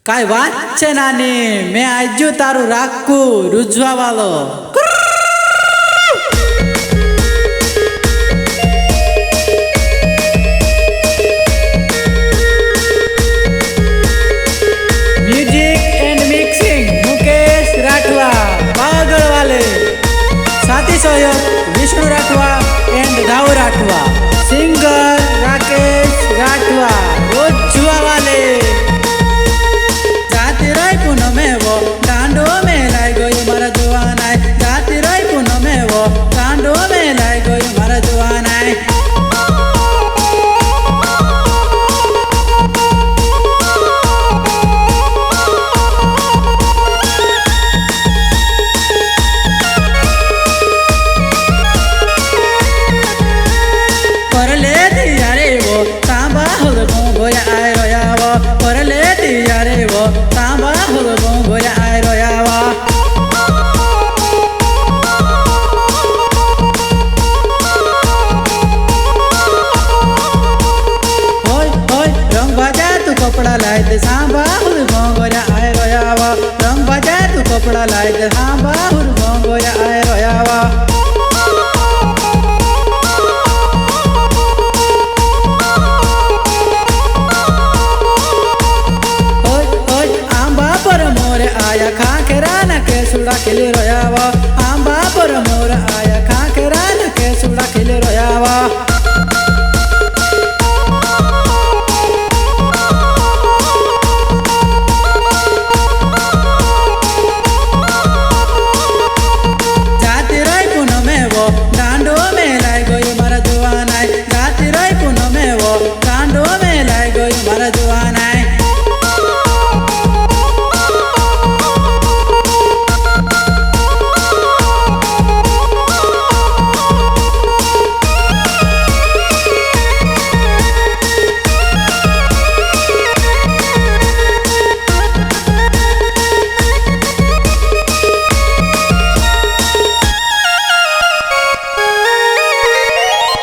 કાંઈ વાત છે નાની, મેં આજુ તારું રાખું રૂજવા વાળો. Music and mixing Mukesh Rathwa पागल वाले. साथी सहयोग विष्णु राठवा एंड धाव राठवा. सिंगर राकेश राठवा रोजुआ वाले. जाती रही पूनमे वो डांडो में लाई गई मारा जवान आए. जाती रही पूनमे वो डांडो में लाई गई मारा जवान आए. कपड़ा लाए दे सांबा हुर गोंगोया आए रोयावा. रंग बजा तू कपड़ा लाए दे सांबा हुर गोंगोया आए रोयावा. ओय ओय आंबा पर मोर आया खाकेरा न के सुड़ा खिले रोयावा. आंबा पर मोर आया खाकेरा न के सुड़ा खिले रोयावा. डांडो में लाई गई मारा जवान आए. जाती रही पूनमे वो डांडो में लाई गई मारा जवान आए.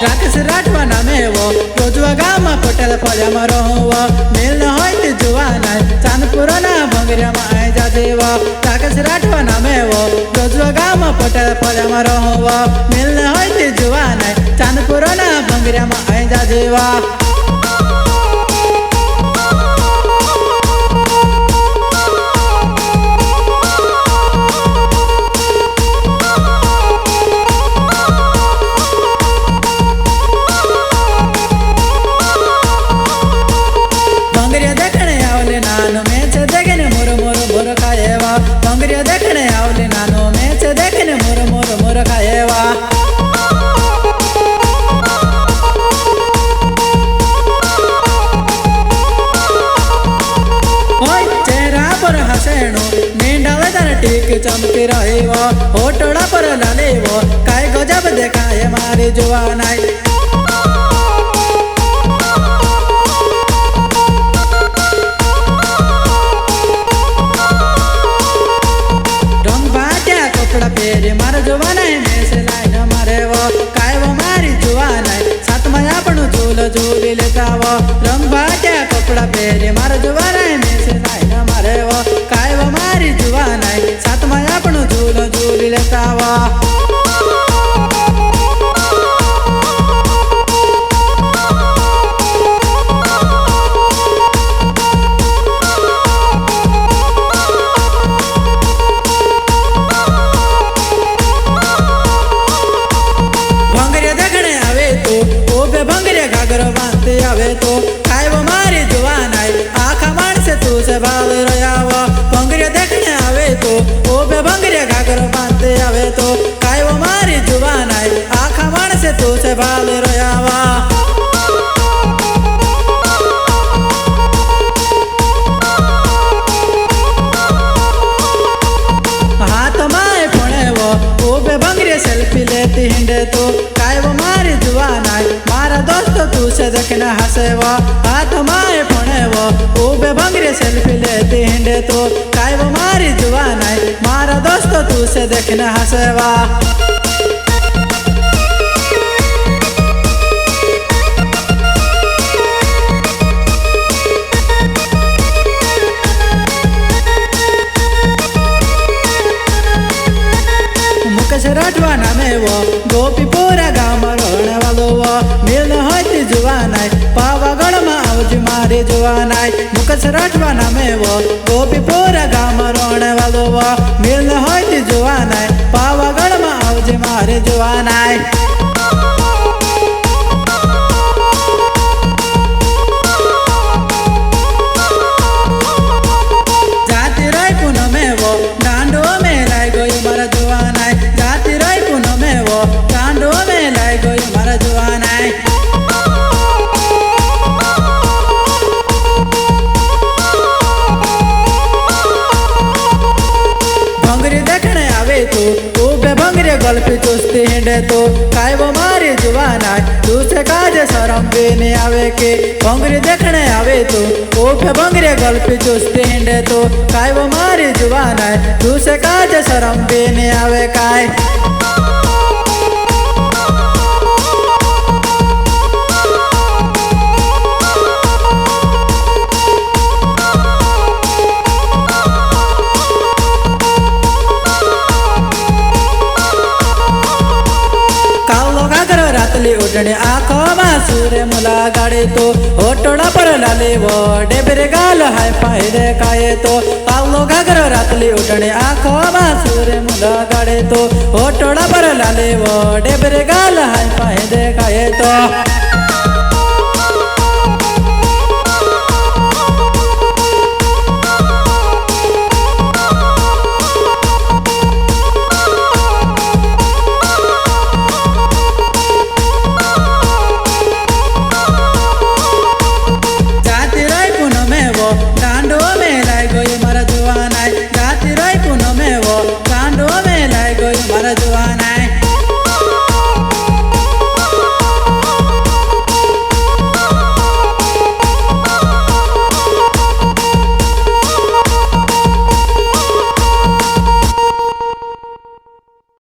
राकेश राठवा नामे वो रोजवा गाम पटेल पजामा रहुवा. मेल न होय ते जुवान आए चांदपुरा ना भंगरिया में आए जा देवा. राकेश राठवा नामे वो रोजवा गाम पटेल पजामा रहुवा. मेल न होय ते जुवान आए चांदपुरा ना भंगरिया में आए जा देवा. भंगरिया देखने आवले नानो मैच देखने मोर मोर मोर खाएवा. ओय चेहरा पर हसेणो मेंढावे तार टीक चमके रहेवा. होटड़ा पर लालेवो काय गजब देखाए मारे जवान आए. कपड़ा पेरे मारा जवान है में से लाइन मारे वो. काय वो मारी जवान है साथ में आपण झूल झूल लेता वो. रंग बाट्या कपड़ा पेरे मारा जवान है में से लाइन मारे वो. काय वो मारी जवान है साथ में आपण झूल झूल लेता वो. भंगरिया घागर बांधते आवे तो काय वो मारी जवान आए आखा मान से तू से भाव रयावा. भंगरिया देखने आवे तो ओ बे भंगरिया घागर बांधते आवे तो काय वो मारी जवान आए आखा मान से तू से भाव रयावा. हाथ माए पड़े वो ओ बे भंगरिया सेल्फी लेती हिंडे तो काय वो मारी जवान आए मारा दोस्त तू से देखना हंसेवा. हाथ माए पड़े वो ओ बे भंगरे सेल्फी लेती हिंडे तो काय वो मारी जवान आए मारा दोस्त तू से देखना हंसेवा. वो गोपीपुरा गाम रोहने वालो वो मिल होती जुवानाय पावागढ़ में आवज मारे जुवानाय मुकस राठवा नामे वो गोपीपुरा गाम रोहने वालो वो मिल होती जुवानाय पावागढ़ में आवज मारे जुवानाय जाति राय पुनः में वो डांडो में लाई गई मारा जुवानाय जाति राय पुनः में वो डांडो में लाई गई मारा जुवानाय भंगरी देखने आवे तो बे भंगरी गल्पी चुस्ती हिंडे तो काय वो मारी जुवानाय दूसरे काज शरम भी नहीं आवे के भंगरी देखने आवे तो बे भंगरी गल्पी चुस्ती हिंडे तो काय वो मारी जुवानाय दूसरे काज शरम भी नहीं आवे काय रातली उठणे आखो सूर्य मुला गाडे तो होटोड़ा पर लाले वो डेबरे गाल हाय पायरे काये तो पावलो घागर रातली उठणे आखो सूर्य मुला गाडे तो होटोड़ा पर लाले वो डेबरे गाल हाय पायरे काये तो डांडो में लाई गई मारा जुवानाय जाति राय पुनः में वो डांडो में लाई गई मारा जुवानाय